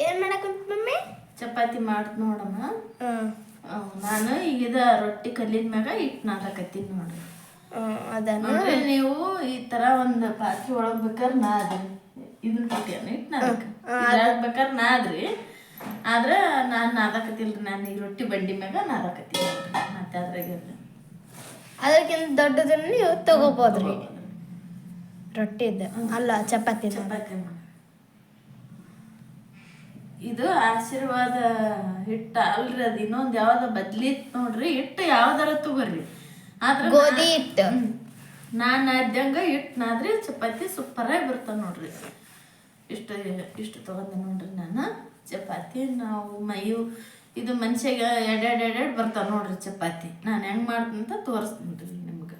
ಏನು ಮಾಡಕ್ಕಂತ ಮಮ್ಮಿ? ಚಪಾತಿ ಮಾಡ್ತ ನೋಡಮ್ಮ. ನಾನು ಈಗ ರೊಟ್ಟಿ ಕಲ್ಲಿನ ಮ್ಯಾಗ ಹಿಟ್ಟು ನಾದಕತ್ತೀನಿ ನೋಡ್ರಿ. ನೋಡ್ರಿ ನೀವು ಈ ತರ ಒಂದು ಪಾತ್ರೆ ಒಳಗೆ ಬೇಕಾದ್ರೆ ನಾದ್ರಿ. ಇದನ್ನ ಕೊಟ್ಟಿಯನ್ನ ಹಿಟ್ಟು ನಾದಬೇಕಾದ್ರೆ ನಾದ್ರಿ. ಆದ್ರೆ ನಾನು ನಾದಕತ್ತಿಲ್ರಿ. ನಾನು ಈ ರೊಟ್ಟಿ ಬಂಡಿ ಮ್ಯಾಗ ನಾದಕತ್ತೀನಿ ನೋಡ್ರಿ. ಮತ್ತೆ ಅದ್ರಾಗ ಅದಕ್ಕಿಂತ ದೊಡ್ಡದನ್ನ ನೀವು ತಗೋಬೋದ್ರಿ. ರೊಟ್ಟಿದ ಅಲ್ಲ ಚಪಾತಿ. ಇದು ಆಶೀರ್ವಾದ ಹಿಟ್ಟು ಅಲ್ರಿ. ಅದು ಇನ್ನೊಂದು ಯಾವ್ದ ಬದ್ಲಿತ್ ನೋಡ್ರಿ. ಹಿಟ್ಟು ಯಾವ್ದಾರ ತಗೋರಿ. ಆದ್ರೆ ಗೋಧಿ ಹಿಟ್ಟು ನಾನು ಅದ್ದಂಗ ಹಿಟ್ಟು ನಾದ್ರಿ ಚಪಾತಿ ಸೂಪರಾಗಿ ಬರ್ತಾವ ನೋಡ್ರಿ. ಇಷ್ಟು ತಗೊಂಡೆ ನೋಡ್ರಿ ನಾನು ಚಪಾತಿ. ನಾವು ಇದು ಮನುಷ್ಯಗೆ ಎರಡೆರಡು ಬರ್ತಾವ ನೋಡ್ರಿ ಚಪಾತಿ. ನಾನು ಹೆಂಗೆ ಮಾಡ್ತೀನಂತ ತೋರಿಸ್ತೀನಿ ನಿಮ್ಗೆ.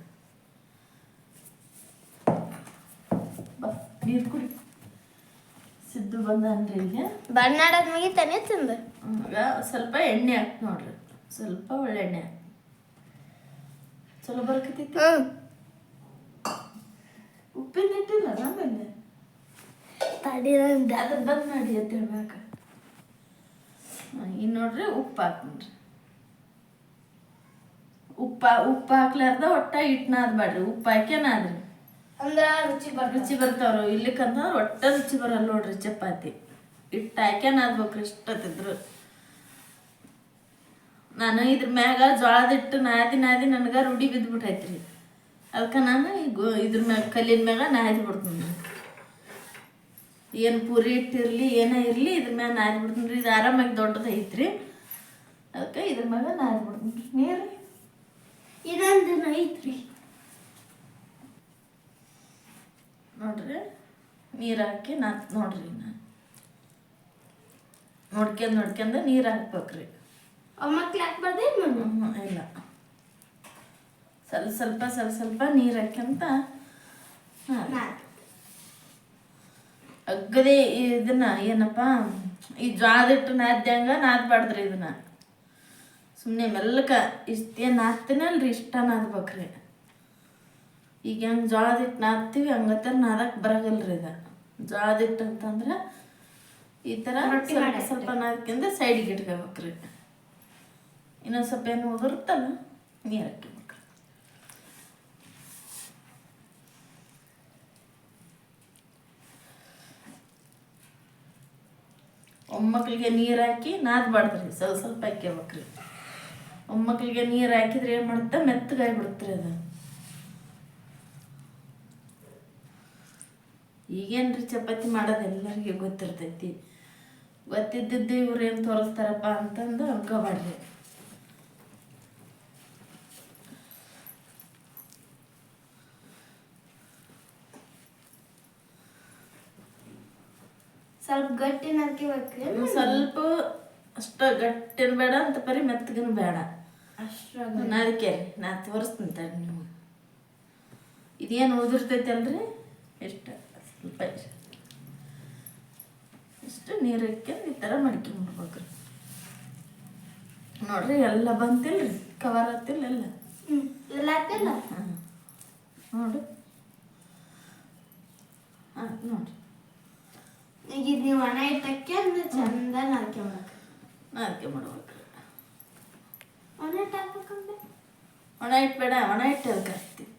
ನೀರು ಕುಡಿ. ಸಿದ್ದು ಬಂದನ್ರಿ ಈಗ. ಬಣ್ಣಾಡೋದು ಮುಗಿತಾನೆ ತಿಂದು. ಸ್ವಲ್ಪ ಎಣ್ಣೆ ಹಾಕಿ ನೋಡ್ರಿ. ಸ್ವಲ್ಪ ಒಳ್ಳೆ ಎಣ್ಣೆ ಹಾಕಿ ಚಲೋ ಬರ್ಕತ್ತೈತಿ. ಉಪ್ಪಿನ ಇಟ್ಟಿಲ್ಲ ನಮ್ಮಲ್ಲಿ. ಅದ್ರ ಬಂದ್ ಮಾಡಿ ಅಂತ ಹೇಳ್ಬೇಕ. ಇನ್ನು ನೋಡ್ರಿ ಉಪ್ಪು ಹಾಕ್ರಿ. ಉಪ್ಪು ಹಾಕ್ಲಾರ್ದ ಒಟ್ಟ ಹಿಟ್ಟು ನಾದ್ಬೇಡ್ರಿ. ಉಪ್ಪು ಹಾಕ್ಯಾನಾದ್ರಿ ಅಂದ್ರೆ ರುಚಿ ಬರ್ತಾವ್ರು. ಇಲ್ಲಿಕಂತಂದ್ರೆ ಒಟ್ಟ ರುಚಿ ಬರಲ್ಲ ನೋಡ್ರಿ ಚಪಾತಿ. ಹಿಟ್ಟು ಹಾಕ್ಯಾನಾದ್ಬೇಕ್ರಿ ಇಷ್ಟತ್ತಿದ್ರು. ನಾನು ಇದ್ರ ಮ್ಯಾಗ ಜೋಳದ ಹಿಟ್ಟು ನಾದಿ ನನಗೆ ರೂಢಿ ಬಿದ್ದುಬಿಟ್ಟೈತ್ರಿ. ಅದಕ್ಕೆ ನಾನು ಇದ್ರ ಮ್ಯಾಗ ಕಲ್ಲಿನ ಮ್ಯಾಗ ನಾದಿ ಬಿಡ್ತೀನಿ. ಏನು ಪೂರಿ ಹಿಟ್ಟಿರಲಿ ಏನೇ ಇರಲಿ ಇದ್ರ ಮ್ಯಾಗ ನಾದಿ ಬಿಡ್ತೀನಿ ರೀ. ಇದು ಆರಾಮಾಗಿ ದೊಡ್ಡದು ಐತ್ರಿ. ಅದಕ್ಕೆ ಇದ್ರ ಮ್ಯಾಗ ನಾದಿ ಬಿಡ್ತೀನಿ. ನೀರು ಇದೊಂದು ಐತ್ರಿ ನೋಡ್ರಿ. ನೀರು ಹಾಕಿ ನೋಡ್ರಿ ನಾನು ನೋಡ್ಕೊಂಡು ನೀರು ಹಾಕ್ಬೇಕ್ರಿ. ಮಕ್ಳು ಹಾಕ್ಬಾರ್ದೇನು? ಇಲ್ಲ, ಸ್ವಲ್ಪ ನೀರು ಹಾಕ್ಯಂತ ಅಗ್ಗದೇ ಇದನ್ನ ಏನಪ್ಪ ಈ ಜೋಳದ ಹಿಟ್ಟು ನಾದ್ದಂಗ ನಾದ್ಬಾರ್ದ್ರಿ. ಇದನ್ನ ಸುಮ್ಮನೆ ಮೆಲ್ಲಕ ಇಷ್ಟೇನು ನಾದ್ತೀನಲ್ರಿ ಇಷ್ಟ ನಾದ್ಬೇಕ್ರಿ. ಈಗ ಹೆಂಗೆ ಜೋಳದ ಹಿಟ್ಟು ನಾದ್ತೀವಿ ಹಂಗತ್ತರ ನಾದಕ್ಕೆ ಬರಗಲ್ರಿ. ಇದು ಜೋಳದ ಹಿಟ್ಟು ಅಂತಂದ್ರೆ ಈ ಥರ ಸ್ವಲ್ಪ ನಾದ್ಕೊಂಡು ಸೈಡಿಗೆ ಇಟ್ಕೋಬೇಕ್ರಿ. ಇನ್ನೊಂದು ಸ್ವಲ್ಪ ಏನು ಉದುರುತ್ತಲ್ಲ ನೀರು ಹಾಕಿಬೇಕ್ರಿ. ಒಮ್ಮಕ್ಕಳಿಗೆ ನೀರು ಹಾಕಿ ನಾದ್ಬಾರ್ದ್ರಿ. ಸ್ವಲ್ಪ ಹಾಕ್ಯಬೇಕ್ರಿ. ಒಮ್ಮಕ್ಕಳಿಗೆ ನೀರು ಹಾಕಿದ್ರೆ ಏನು ಮಾಡುತ್ತೆ ಮೆತ್ತಗಾಗಿಬಿಡುತ್ತೆ ಅದು. ಈಗೇನ್ರಿ ಚಪಾತಿ ಮಾಡೋದು ಎಲ್ಲರಿಗೆ ಗೊತ್ತಿರ್ತೈತಿ. ಗೊತ್ತಿದ್ದಿದ್ದು ಇವ್ರು ಏನು ತೋರಿಸ್ತಾರಪ್ಪ ಅಂತಂದು ಅನ್ಕೋಬಾರ್ರಿ. ಸ್ವಲ್ಪ ಗಟ್ಟಿ ನಾದ್ಕೋಬೇಕ್ರಿ. ಸ್ವಲ್ಪ ಅಷ್ಟ ಗಟ್ಟಿನ ಬೇಡ ಅಂತ ಬರೀ ಮೆತ್ತಗನ ಬೇಡ. ಅದಕ್ಕೆ ನಾ ತೋರಿಸ್ತೀನಿ ನಿಮ್ಗೆ. ಇದೇನು ಉದುರ್ತೈತಿ ಅಲ್ರಿ ಇಷ್ಟ ಸ್ವಲ್ಪ ಇಷ್ಟು ನೀರು ಹಾಕ್ಯಂಡು ಈ ಥರ ಮಡ್ಕೊಂಡ್ಬಿಡ್ಬೇಕ್ರಿ. ನೋಡ್ರಿ ಎಲ್ಲ ಬಂತಿಲ್ರಿ ಕವರ್ ಹತ್ತಿಲ್ಲ ಎಲ್ಲ. ಎಲ್ಲ ಹಾಕಿಲ್ಲ. ನೋಡ್ರಿ ನೋಡ್ರಿ. ಈಗ ಇದು ನೀವು ಒಣ ಹಿಟ್ಟಕ್ಕೆ ಅಂದ್ರೆ ಚಂದ ನಾದ್ಕೊಬೇಕು. ಒಣ ಹಿಟ್ಟು ಹಾಕ್ಬೇಕಂದ್ರೆ ಒಣ ಹಿಟ್ಟು ಬೇಡ. ಒಣ ಹಿಟ್ಟು ಅದಕ್ಕೆ ಹಾಕ್ತೀವಿ.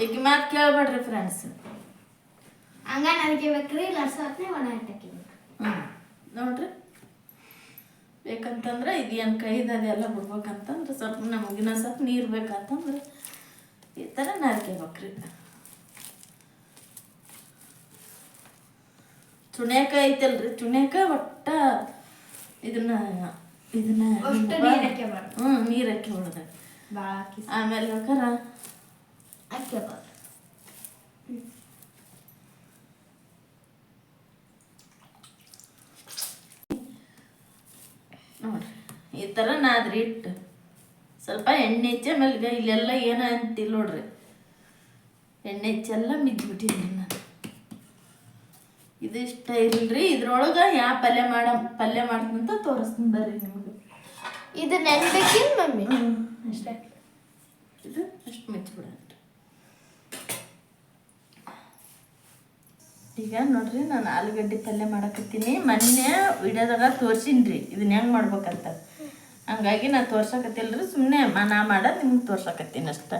ಈಗ ಮಾತು ಕೇಳ್ಬೇಡ್ರಿ ಫ್ರೆಂಡ್ಸ್. ಹಂಗ ನಾದ್ಕೋಬೇಕ್ರಿ. ಲರ್ಸತ್ನೇ ಒಣ ಹಿಟ್ಟು ಹಾಕಿಬೇಕು. ನೋಡ್ರಿ ಬೇಕಂತಂದ್ರೆ ಇದೇನು ಕೈದದೆಲ್ಲ ಬಿಡ್ಬೇಕಂತಂದ್ರೆ ಸ್ವಲ್ಪ ನಮಗಿನ ಸ್ವಲ್ಪ ನೀರು ಬೇಕಂತಂದ್ರೆ ಈ ಥರ ನಾದ್ಕೋಬೇಕ್ರಿ. ಚುಣ್ಯಾಕಾಯಿ ಐತಲ್ರಿ ಚುಣ್ಯಾಕಾಯಿ ಒಟ್ಟ ಇದನ್ನ ನೀರು ಹಾಕಿ ಹೊಡೆದ ಆಮೇಲೆ ಬೇಕಾರೆ ಹಾಕ್ಕೋಬಾರ್ದು. ನೋಡ್ರಿ ಈ ಥರ ನಾದ್ರಿ ಹಿಟ್ಟು ಸ್ವಲ್ಪ ಎಣ್ಣೆ ಹೆಚ್ಚಿ ಆಮೇಲೆ ಇಲ್ಲೆಲ್ಲ ಏನೋ ಅಂತಿಲ್ಲ ನೋಡ್ರಿ. ಎಣ್ಣೆ ಹೆಚ್ಚೆಲ್ಲ ಮಿದ್ಬಿಟ್ಟಿದ್ರಿ ನಾನು. ಇದು ಇಷ್ಟ ಇರಲ್ರಿ. ಇದ್ರೊಳಗೆ ಯಾವ ಪಲ್ಯ ಮಾಡ್ತಂತ ತೋರಿಸ್ತೀನಿ ಬರ್ರಿ ನಿಮ್ಗೆ. ಇದು ನೆನ್ಬೇಕಿಲ್ಲ ಮಮ್ಮಿ. ಅಷ್ಟೇ. ಇದು ಅಷ್ಟು ಮೆಚ್ಚಿಬಿಡ್ರಿ. ಈಗ ನೋಡ್ರಿ ನಾನು ಆಲೂಗಡ್ಡೆ ಪಲ್ಯ ಮಾಡಕತ್ತೀನಿ. ಮೊನ್ನೆ ವಿಡಿಯೋದಾಗ ತೋರ್ಸಿನಿ ರೀ ಇದನ್ನ ಹೆಂಗೆ ಮಾಡ್ಬೇಕಂತ. ಹಂಗಾಗಿ ನಾನು ತೋರ್ಸಕತ್ತಿಲ್ರಿ, ಸುಮ್ಮನೆ ನಾ ಮಾಡೋದು ನಿಮ್ಗೆ ತೋರ್ಸಕತ್ತೀನಿ ಅಷ್ಟೆ.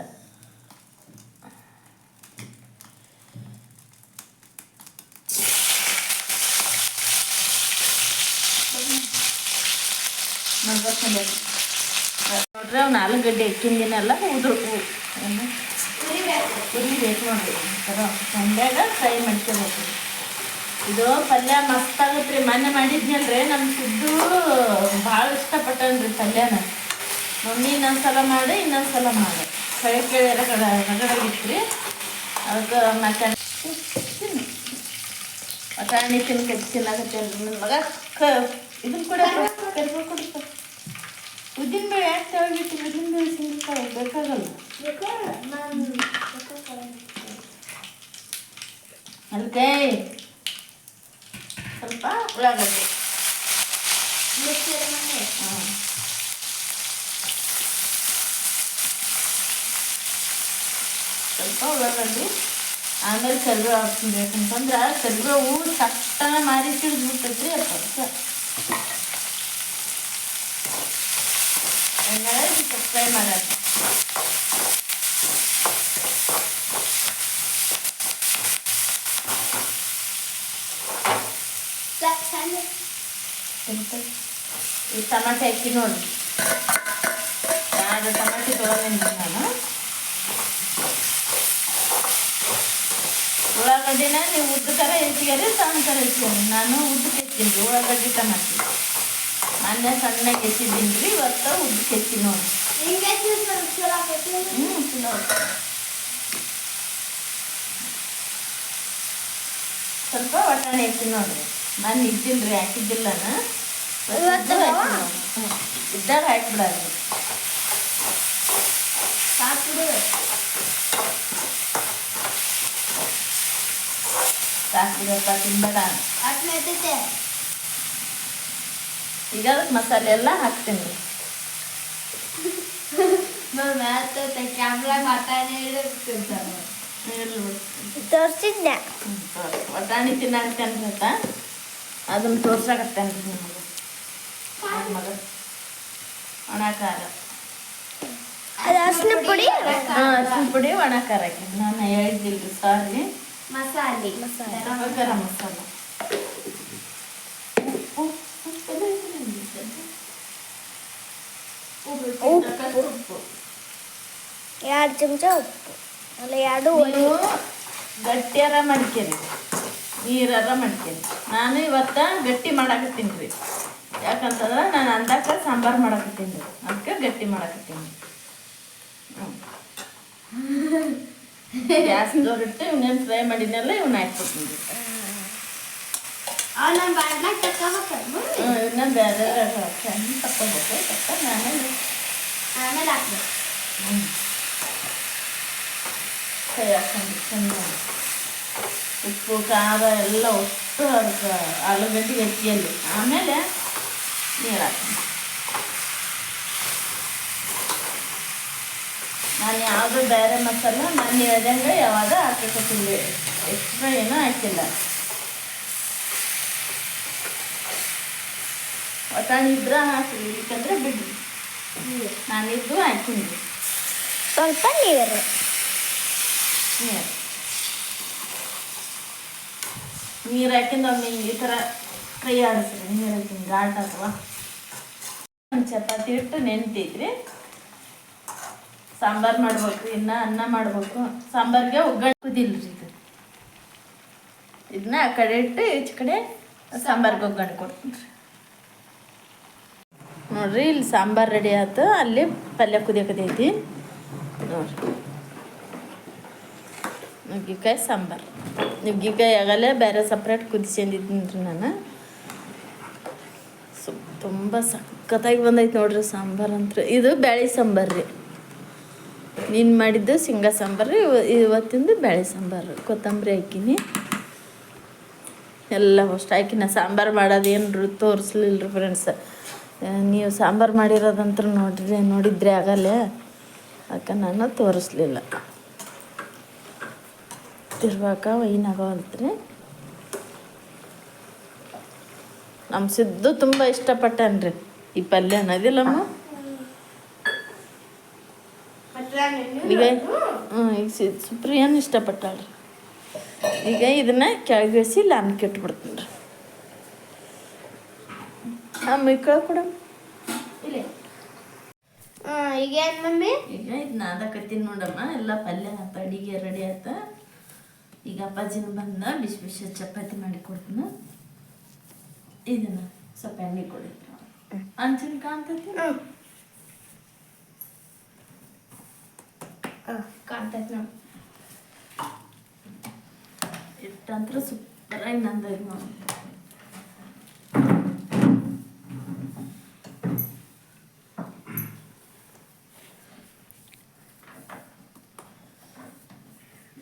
ನೋಡ್ರಿ ಅವ್ನು ಆಲೂಗಡ್ಡೆ ಎಕ್ಕಿಂದಿನೆಲ್ಲ ಉರಿಬೇಕು ನೋಡ್ರಿ. ಸಂಡ್ಯಾಗ ಫ್ರೈ ಮಾಡ್ಕೋಬೇಕು. ಇದು ಪಲ್ಯ ಮಸ್ತ್ ಆಗತ್ತೆ ರೀ. ಮೊನ್ನೆ ಮಾಡಿದ್ನಲ್ರಿ ನಮ್ಮ ಸಿದ್ದು ಭಾಳ ಇಷ್ಟಪಟ್ಟನ್ರಿ ಪಲ್ಯನ. ಮಮ್ಮಿ ಇನ್ನೊಂದ್ಸಲ ಮಾಡಿ ಕೈ ಕೇಳಿರ ರಗಡಾಗಿತ್ತು ರೀ. ಅದಕ್ಕೆ ಮಟಾಣಿ ತಿನ್ನಕತ್ತೇನ್ರಿ ನನ್ನ ಮಗ. ಇದನ್ನ ಕೂಡ ಕರಿಬೇವು ಕೊಡ್ತಾರೆ. ಉದ್ದಿನಬೇಳೆ ಯಾಕೆ ತೆಗಿಬಿಟ್ಟು ಉದ್ದಿನಬೇಳೆ ಸಿಂಗಿರ್ತಾವೆ ಬೇಕಾಗಲ್ಲ. ಅದಕ್ಕೆ ಸ್ವಲ್ಪ ಉಳ್ಳಾಗಡ್ಡೆ ಸ್ವಲ್ಪ ಉಳ್ಳಾಗಡ್ಡೆ ಆಮೇಲೆ ಕರಿಬೇವು ಹಾಕ್ಬೇಕಂತಂದ್ರೆ ಕರಿಬೇವು ಚಟ್ಟನ ಮಾರಿ ಸಿಡಿದ್ಬಿಡ್ತೈತ್ರಿ. ಅಪ್ಪ ಫ್ರೈ ಮಾಡೋದು. ಈ ಟಮಾಟೆ ಹಾಕಿ ನೋಡಿ. 2 ಟಮಾಟೆ ತೊಗೊಂಡಿದ್ದೀನಿ ನಾನು. ಉಳ್ಳಾಗಡ್ಡಿನ ನೀವು ಉದ್ದ ಥರ ಹೆಚ್ಚಿಗೆರಿ ಸಣ್ಣ ಥರ ಹೆಚ್ಚಿಗೆ. ನಾನು ಉದ್ದಕ್ಕೆ ಹೆಚ್ಚಿದ್ದೀನಿ ರೀ ಉಳ್ಳಾಗಡ್ಡಿ ಟಮಾಟೆ. ಮೊನ್ನೆ ಸಣ್ಣಗೆ ಹೆಚ್ಚಿದ್ದೀನಿ ರೀ, ಇವತ್ತು ಉದ್ದಕ್ಕೆ ಹೆಚ್ಚಿ ನೋಡಿ. ಸ್ವಲ್ಪ ಒಟ್ಟಾಣೆ ಹೆಚ್ಚಿ ನೋಡ್ರಿ. ನಾನು ಇದ್ದಿಲ್ಲ ರೀ, ಹಾಕಿದ್ದಿಲ್ಲನ ಇದ್ದಾಗ ಹಾಕ್ಬಿಡೋದು. ಸಾಕ್ಬಿಡಪ್ಪ ತಿನ್ಬೇಡ. ಈಗ ಅದಕ್ಕೆ ಮಸಾಲೆ ಎಲ್ಲ ಹಾಕ್ತೀನಿ ರೀ. ಕ್ಯಾಮ್ರಾ ತೋರಿಸಿದ್ದೆ ಒಟ್ಟಾಣಿ ತಿನ್ನಾಕತ್ತೇನ್ರಿ ಅಂತ ಅದನ್ನ ತೋರ್ಸಾಕತ್ತೇನ್ರಿ ನಿಮಗೆ. ಮಗ ಒಣ ಖಾರ, ಅರಿಶಿನ ಪುಡಿ, ಅರಿಶಿನ ಪುಡಿ, ಒಣ ಖಾರ ಹಾಕಿ. ನಾನು ಹೇಳಿದ್ದಿಲ್ರಿ, ಸಾರಿ. ಮಸಾಲೆ ಗರಂ ಮಸಾಲ, ಉಪ್ಪು, ಉಪ್ಪು 2 ಚಮಚ ಉಪ್ಪು. ಅಲ್ಲ 2 ಗಟ್ಟಿಯಾರ ಮಾಡ್ಕೇರಿ, ನೀರಾರ ಮಾಡ್ಕೇರಿ. ನಾನು ಇವತ್ತು ಗಟ್ಟಿ ಮಾಡಾಕತ್ತೀನಿ ರೀ. ಯಾಕಂತಂದ್ರೆ ನಾನು ಅಂದಾಕ ಸಾಂಬಾರು ಮಾಡಾಕತ್ತೀನಿ ರೀ, ಅದಕ್ಕೆ ಗಟ್ಟಿ ಮಾಡಾಕತ್ತೀನಿ. ಗ್ಯಾಸ್ ಜೋರಿಟ್ಟು ಇವನ್ನೇನು ಫ್ರೈ ಮಾಡಿದ್ನೆಲ್ಲ ಇವನ್ನ ಹಾಕ್ಬಿಡ್ತೀನಿ ರೀ. ಇವನ್ನ ಬೇರೆ ತಕ್ಕೊಬೇಕು. ಆಮೇಲೆ ಹಾಕ್ಬೇಕು. ಕೈ ಹಾಕೊಂಡು ಚೆನ್ನಾಗಿ ಉಪ್ಪು ಖಾರ ಎಲ್ಲ ಒಟ್ಟು ಅದಕ್ಕೆ ಆಲೂಗಡ್ಡೆಗೆ ಹೆಚ್ಚಿಯಲ್ಲಿ. ಆಮೇಲೆ ನೀರು ಹಾಕ್ತೀನಿ. ನಾನು ಯಾವುದೂ ಬೇರೆ ಮಸಾಲ ನಾನು ಹೇಳ್ದಂಗೆ ಯಾವಾಗ ಹಾಕಬೇಕಿಲ್ಲ, ಎಕ್ಸ್ಟ್ರಾ ಏನೂ ಹಾಕಿಲ್ಲ. ಒಟ್ಟಾಣಿ ಇದ್ರೆ ಹಾಕಿ, ಇಲ್ಲಿಕಂದ್ರೆ ಬಿಡ್ರಿ. ನಾನಿದ್ದು ಹಾಕಿನಿ ಸ್ವಲ್ಪ ನೀರು. ನೀರು ಹಾಕಿಂದ ಒಮ್ಮೆ ಈ ಥರ ಕೈ ಆಡಿಸ್ರಿ. ನೀರು ಹಾಕಿಂದ ಘಾಟ್ ಅಥವಾ ಚಪಾತಿ ಇಟ್ಟು ನೆನ್ತೈತ್ರಿ. ಸಾಂಬಾರು ಮಾಡ್ಬೇಕು, ಇನ್ನು ಅನ್ನ ಮಾಡ್ಬೇಕು. ಸಾಂಬಾರಿಗೆ ಒಗ್ಗರಣೆ ಕುದಿಲ್ರಿ. ಇದನ್ನ ಆ ಕಡೆ ಇಟ್ಟು ಈಚೆ ಕಡೆ ಸಾಂಬಾರಿಗೆ ಒಗ್ಗರಣೆ ಕೊಡ್ತೀನಿ ರೀ. ನೋಡ್ರಿ, ಇಲ್ಲಿ ಸಾಂಬಾರು ರೆಡಿ ಆಯ್ತು, ಅಲ್ಲಿ ಪಲ್ಯ ಕುದಿಯಕತೈತಿ ನೋಡ್ರಿ. ನುಗ್ಗಿಕಾಯಿ ಸಾಂಬಾರು, ನುಗ್ಗಿಕಾಯಿ ಆಗಲ್ಲ ಬೇರೆ ಸಪ್ರೇಟ್ ಕುದಿಸ್ಕೊಂಡಿದ್ದೀನಿ ರೀ ನಾನು. ತುಂಬ ಸಖತ್ತಾಗಿ ಬಂದೈತೆ ನೋಡ್ರಿ ಸಾಂಬಾರು ಅಂತ. ಇದು ಬ್ಯಾಳೆ ಸಾಂಬಾರು ರೀ. ನೀನು ಮಾಡಿದ್ದು ಶೇಂಗಾ ಸಾಂಬಾರು, ಇವತ್ತಿಂದು ಬ್ಯಾಳೆ ಸಾಂಬಾರು. ಕೊತ್ತಂಬರಿ ಹಾಕಿನಿ, ಎಲ್ಲ ಅಷ್ಟು ಹಾಕಿ. ನಾ ಸಾಂಬಾರು ಮಾಡೋದೇನು ತೋರಿಸ್ಲಿಲ್ಲ ರೀ ಫ್ರೆಂಡ್ಸ್. ನೀವು ಸಾಂಬಾರು ಮಾಡಿರೋದಂತ ನೋಡಿದ್ರೆ ಆಗಲ್ಲ, ಅದಕ್ಕೆ ನಾನು ತೋರಿಸ್ಲಿಲ್ಲ. ತಿರ್ವಾಕ ವೈನಾಗವಲ್ತ್ರಿ. ನಮ್ಮ ಸಿದ್ದು ತುಂಬ ಇಷ್ಟಪಟ್ಟನ್ರಿ ಈ ಪಲ್ಯ ಅನ್ನೋದಿಲ್ಲಮ್ಮ. ಈಗ ಈಗ ಸುಪ್ರಿಯನ್ ಇಷ್ಟಪಟ್ಟಾಳ್ರಿ. ಈಗ ಇದನ್ನ ಕೆಳಗಿಳಿಸಿ ಇಲ್ಲ ಅನ್ನಕ್ಕೆ ಇಟ್ಬಿಡ್ತೀನಿ ರೀ. ಮಿಕ್ಕಳ ಕೂಡ ಈಗ ಏನು ಮಮ್ಮಿ? ಈಗ ಇದು ನಾದಕತ್ತೀನಿ ನೋಡಮ್ಮ. ಎಲ್ಲ ಪಲ್ಯ ಆತ, ಅಡಿಗೆ ರೆಡಿ ಆತ. ಈಗ ಅಪ್ಪಾಜಿನ ಬಂದ ಬಿಸಿ ಬಿಸಿ ಚಪಾತಿ ಮಾಡಿ ಕೊಡ್ತೀನಿ. ಇದನ್ನ ಸ್ವಲ್ಪ ಎಣ್ಣೆ ಕೊಡಿ. ಅಂಚಿನ ಕಾಣ್ತೈತಿ? ಕಾಣ್ತೈತಿ ನೋಡಿ. ಇಟ್ಟಂತ್ರ ಸೂಪರಾಗಿ ನಂದೈತಿ ನೋಡಿ.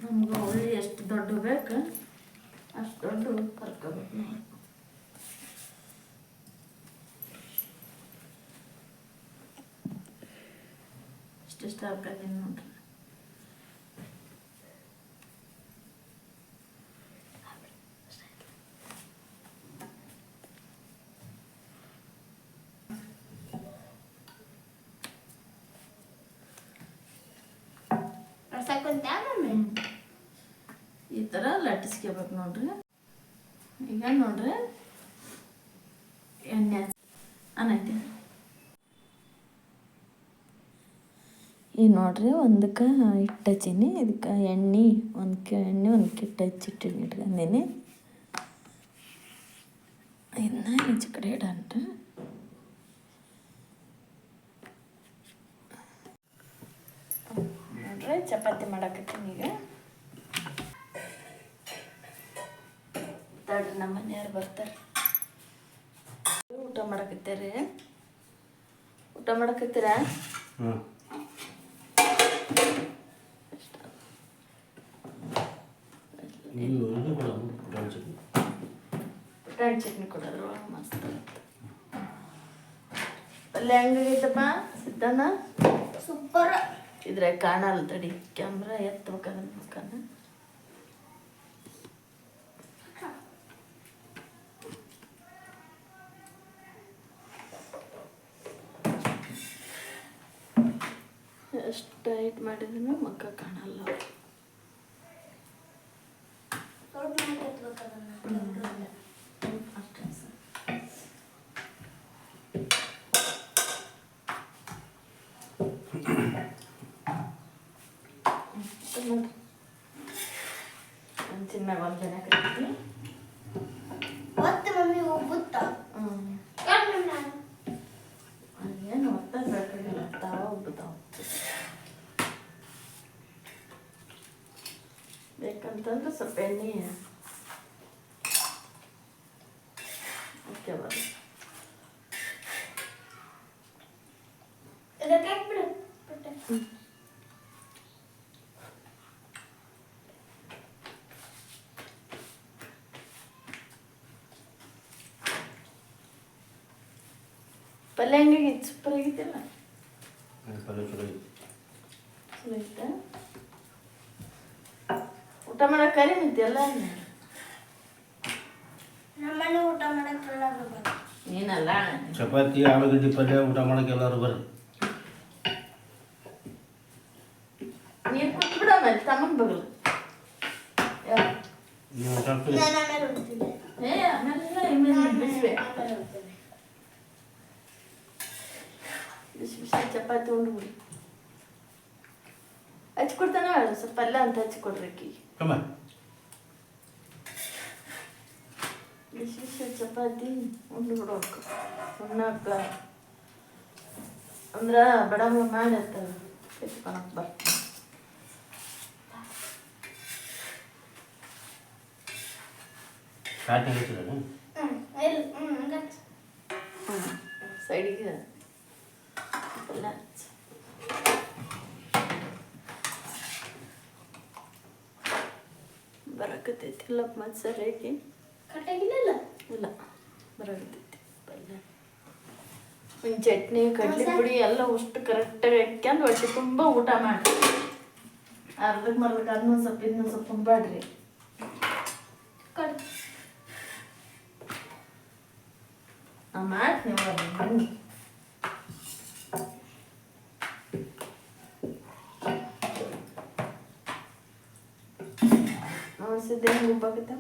ನಮ್ಗೆ ಉಳ್ಳಿ ಎಷ್ಟು ದೊಡ್ಡ ಬೇಕು ಅಷ್ಟು ದೊಡ್ಡ ಕರ್ಕೋಬೇಕು ನಾವು. ಇಷ್ಟಿಷ್ಟ ಹಾಕೀನಿ ನೋಡ್ರಿ. ಈ ಥರ ಲಟ್ಟಿಸ್ಕೋಬೇಕು ನೋಡ್ರಿ. ಈಗ ನೋಡ್ರಿ ಎಣ್ಣೆ ಅನ್ನೈತಿ. ಈಗ ನೋಡ್ರಿ ಒಂದಕ್ಕೆ ಹಿಟ್ಟು ಹಚ್ಚೀನಿ. ಇದಕ್ಕೆ ಎಣ್ಣೆ ಒಂದು ಕಿಟ್ಟು ಹಚ್ಚಿಟ್ಟಿನಿ ಇಟ್ಕೊಂಡೀನಿ. ಇದನ್ನ ಈಚೆ ಕಡೆ ಇಡನ್ರಿ. ನೋಡ್ರಿ ಚಪಾತಿ ಮಾಡಾಕತ್ತೀನಿ ಈಗ. ತಡ್ರಿ ನಮ್ಮ ಮನೆಯವ್ರು ಬರ್ತಾರೆ. ಊಟ ಮಾಡಕತ್ತೀರಿ? ಊಟ ಮಾಡಕತ್ತೀರಾ? ಪುಟಾಣಿ ಚಟ್ನಿ ಕೊಡೋದ್ರ ಮಸ್ತ್ ಪಲ್ಯ ಹೆಂಗಾಗೈತಪ್ಪ ಸಿದ್ಧಾನ? ಸೂಪರ್. ಇದ್ರೆ ಕಾಣಲ್ಲ ತಡಿ, ಕ್ಯಾಮ್ರಾ ಎತ್ತಬೇಕದನ್ನ ಮುಖನ. ಎಷ್ಟು ಟೈಟ್ ಮಾಡಿದ್ರು ಮುಖ ಕಾಣಲ್ಲ. ಮ್ಯಾಗ ಒಂದು ಜನ ಕರಿತೀನಿ. ಮಮ್ಮಿ ಉಬ್ಬುತ್ತ ಏನು ಒತ್ತ ಬೇಕಾಗಿಲ್ಲ, ತಾವ ಉಬ್ಬುತ್ತಾವ. ಬೇಕಂತಂದ್ರೆ ಸ್ವಲ್ಪ ಎಣ್ಣೆ ಹಾಕ್ಯಬಾರ್ದು. ಪಲ್ಯ ಹೆಂಗಾಗಿತ್ತು? ಸೂಪರ್ ಆಗಿತ್ತಲ್ಲ? ಚಲೋ ಇತ್ತ. ಊಟ ಮಾಡಕ್ಕೆ ಕರಿ ನಿಂತಿಯಲ್ಲ? ನಮ್ಮನೆ ಊಟ ಮಾಡಕ್ಕೆಲ್ಲ ನೀನಲ್ಲ ಚಪಾತಿ ಆಲೂಗಡ್ಡೆ ಪಲ್ಯ ಊಟ ಮಾಡಕ್ಕೆ ಎಲ್ಲರೂ ಬರ್ರಿ. ನೀರು ಕೊಟ್ಬಿಡ ಮೇಲೆ ತಮ್ಮನ ಬಗಲು. ಬಿಸಿ ಬಿಸಿ ಚಪಾತಿ ಉಂಡ್ಬಿಡಿ. ಹಚ್ಕೊಡ್ತಾನೆ ಸ್ವಲ್ಪ ಪಲ್ಯ ಅಂತ ಹಚ್ಕೊಡ್ರಿ ಅಕ್ಕಿಗೆ. ಬಿಸಿ ಬಿಸಿ ಚಪಾತಿ ಉಂಡ್ಬಿಡ್ಬೇಕು. ಉಣ್ಣಾಕ ಅಂದ್ರೆ ಬಡವ ಮಾಡಿರ್ತಾರೆ ಎತ್ಕೊಳಕ್ ಬರ್ತೀನಿ. ಸೈಡಿಗೆ ಬರಕತ್ತೈತಿಲ್ಲ ಮತ್ತೆ ಸರಿಯಾಗಿ ಕಟ್ಟಾಗಿಲ್ಲ. ಇಲ್ಲ ಬರಕತ್ತೈತಿ ಪಲ್ಯ. ಒಂದು ಚಟ್ನಿ ಕಡ್ಲಿ ಪುಡಿ ಎಲ್ಲ ಅಷ್ಟು ಕರೆಕ್ಟಾಗಿ ಹಾಕ್ಯಂಡು ಹೊಟ್ಟೆ ತುಂಬ ಊಟ ಮಾಡಿ. ಅರ್ಧಕ್ಕೆ ಮರ್ದಕ್ಕೆ ಅದನ್ನೊಂದು ಸ್ವಲ್ಪ ಇನ್ನೊಂದು ಸ್ವಲ್ಪ ತುಂಬ್ಯಾಡ್ರಿ. ಮಾಡ್ತೀನಿ ಬನ್ನಿ. ನೋಡ್ಸಿದ್ದೆ ಉಪ್ಪಾಗತ್ತ.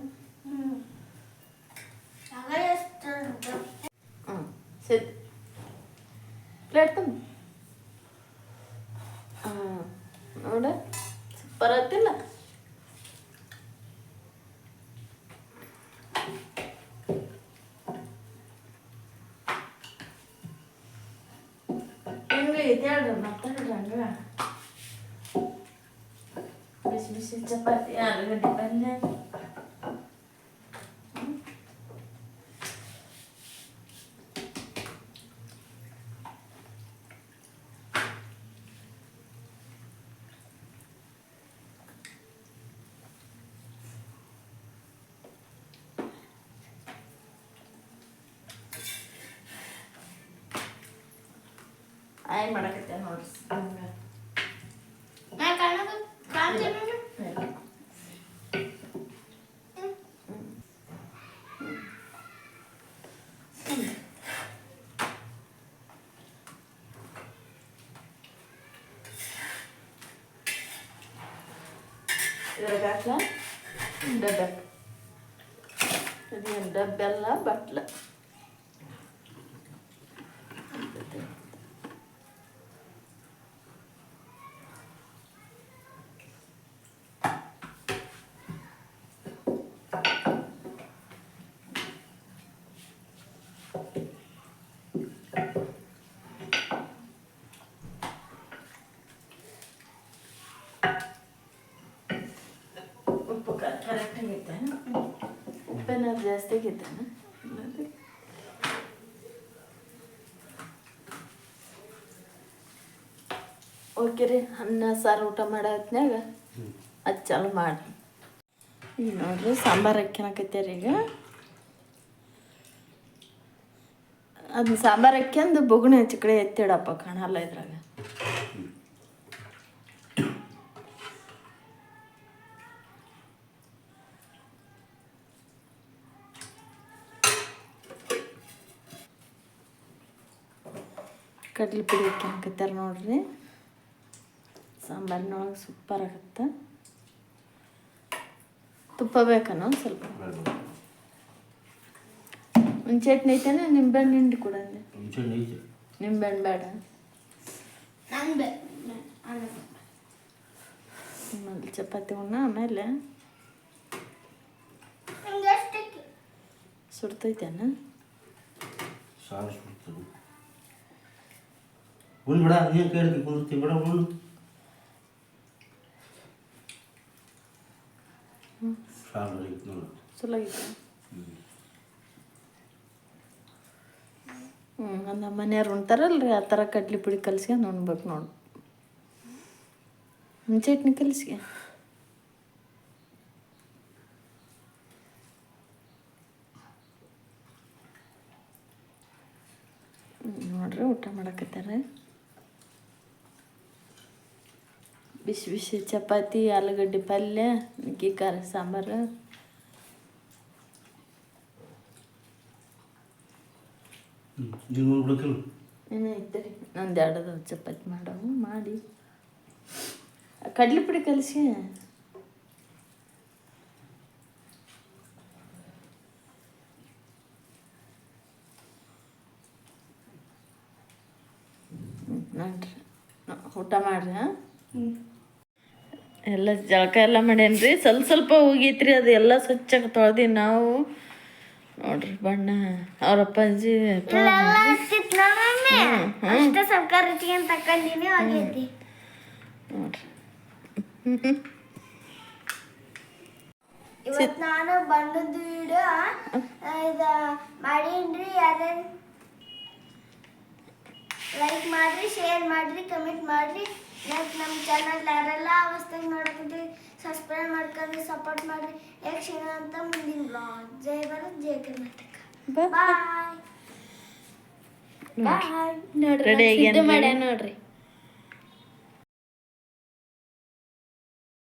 ಸರಿ ಪ್ಲೇಟ್ ತುಂಬ ನೋಡ ಸೂಪರ್ ಆತಿಲ್ಲ. ಹೆಂಗೈತೆ ಹೇಳ್ರಿ ಮಾತಾಡ್ರಿ. ಹಂಗ ಬಿಸಿ ಬಿಸಿ ಚಪಾತಿ ಆಲೂಗಡ್ಡೆ ಪಲ್ಯ. ಆಯ್ ಮಾಡಕತ್ತೆ ನೋಡ್ರಿ. ಇದ್ರಾಗ ಹಾಕ್ಲ ಡಬ್ಬೆಲ್ಲ ಬಟ್ಲ. ಉಪ್ಪು ಕರೆಕ್ಟ್ ಆಗೈತೆ. ಉಪ್ಪೇನಾದ್ರು ಜಾಸ್ತಿ ಆಗೈತೆ. ಓಕೆ ರೀ, ಅನ್ನ ಸಾರು ಊಟ ಮಾಡೋ ಹೊತ್ನ್ಯಾಗ ಅದು ಚಾಲು ಮಾಡಿ. ಈಗ ನೋಡ್ರಿ ಸಾಂಬಾರು ಹಾಕ್ಯನಕತ್ಯಾರ. ಈಗ ಅದನ್ನ ಸಾಂಬಾರು ಹಾಕ್ಯಂದು ಬೊಗುಣಿ ಹೆಚ್ಚು ಕಡೆ ಎತ್ತಿಡಪ್ಪ, ಕಾಣಲ್ಲ ಇದ್ರಾಗ. ಕಡ್ಲಿ ಪುಡಿ ಹಾಕ್ಯನಕತ್ಯಾರ ನೋಡ್ರಿ. ಸಾಂಬಾರಿನೊಳಗೆ ಸೂಪರ್ ಆಗುತ್ತೆ. ತುಪ್ಪ ಬೇಕನೋ ಸ್ವಲ್ಪ. ಒಂದು ಚಟ್ನಿ ಐತೇನೆ, ನಿಂಬೆಹಣ್ಣು ಹಿಂಡಿ ಕೂಡ. ನಿಂಬೆಹಣ್ಣು ಬೇಡ. ಮೊದಲು ಚಪಾತಿ ಉಣ್ಣ, ಆಮೇಲೆ ಸುಡ್ತೈತೇನ ಸಾರು ಸುಡ್ತದೆ. ಉಣ್ ಬಿಡ, ನೀನು ಕೇಳ್ತಿ ಕುಂದಿರ್ತೀವಿ ಬಿಡ. ಉಣ್ಣು ಸಾರು ನೋಡಿ ಚಲೋ ಆಗೈತೆ. ನಮ್ಮ ಮನೆಯವ್ರು ಉಣ್ತಾರಲ್ರಿ, ಆ ಥರ ಕಡ್ಲಿ ಪುಡಿ ಕಲ್ಸ್ಕೊಂಡು ಉಣ್ಬೇಕು ನೋಡು. ಚಟ್ನಿ ಕಲಿಸ್ಗೆ ನೋಡ್ರಿ ಊಟ ಮಾಡಕತ್ತಾರೆ. ಬಿಸಿ ಬಿಸಿ ಚಪಾತಿ, ಆಲೂಗಡ್ಡೆ ಪಲ್ಯ, ನುಗ್ಗಿ ಖಾರ ಸಾಂಬಾರು. ಏನೋ ಐತರಿ, ಒಂದು ಎರಡು ಚಪಾತಿ ಮಾಡವು ಮಾಡಿ ಕಡ್ಲಿ ಪುಡಿ ಕಲಿಸಿ. ನೋಡ್ರಿ ಊಟ ಮಾಡ್ರಿ. ಎಲ್ಲ ಜಳಕ ಎಲ್ಲ ಮಾಡೇನ್ರಿ. ಸ್ವಲ್ಪ ಹೋಗೈತ್ರಿ, ಅದು ಎಲ್ಲ ಸ್ವಚ್ಛಾಗಿ ತೊಳ್ದು ನಾವು ನೋಡ್ರಿ. ಬಣ್ಣ ಅವ್ರ ಅಪ್ಪಾಜಿ ನೋಡ್ರಿ. ಇವತ್ತು ನಾನು ಬಣ್ಣದ ವಿಡಿಯೋ ಮಾಡೀನ್ರಿ. ಯಾರ್ಯಾರು ಲೈಕ್ ಮಾಡ್ರಿ, ಶೇರ್ ಮಾಡ್ರಿ, ಕಮೆಂಟ್ ಮಾಡ್ರಿ. ನೆಕ್ಸ್ಟ್ ನಮ್ಮ ಚಾನಲ್ ಯಾರೆಲ್ಲ ಅವಸ್ಥೆಗೆ ನೋಡಕಂತೀವಿ ಸಬ್ಸ್ಕ್ರೈಬ್ ಮಾಡ್ಕೊಂಡ್ರಿ, ಸಪೋರ್ಟ್ ಮಾಡ್ರಿ. ನೆಕ್ಸ್ಟ್ ಏನಂತ ಮುಂದಿನ ಬ್ಲಾಗ್. ಜೈ ಭಾರತ್, ಜೈ ಕರ್ನಾಟಕ. ಬಾಯ್ ಬಾಯ್. ನೋಡ್ರಿ ಮಾಡ್ಯ ನೋಡ್ರಿ.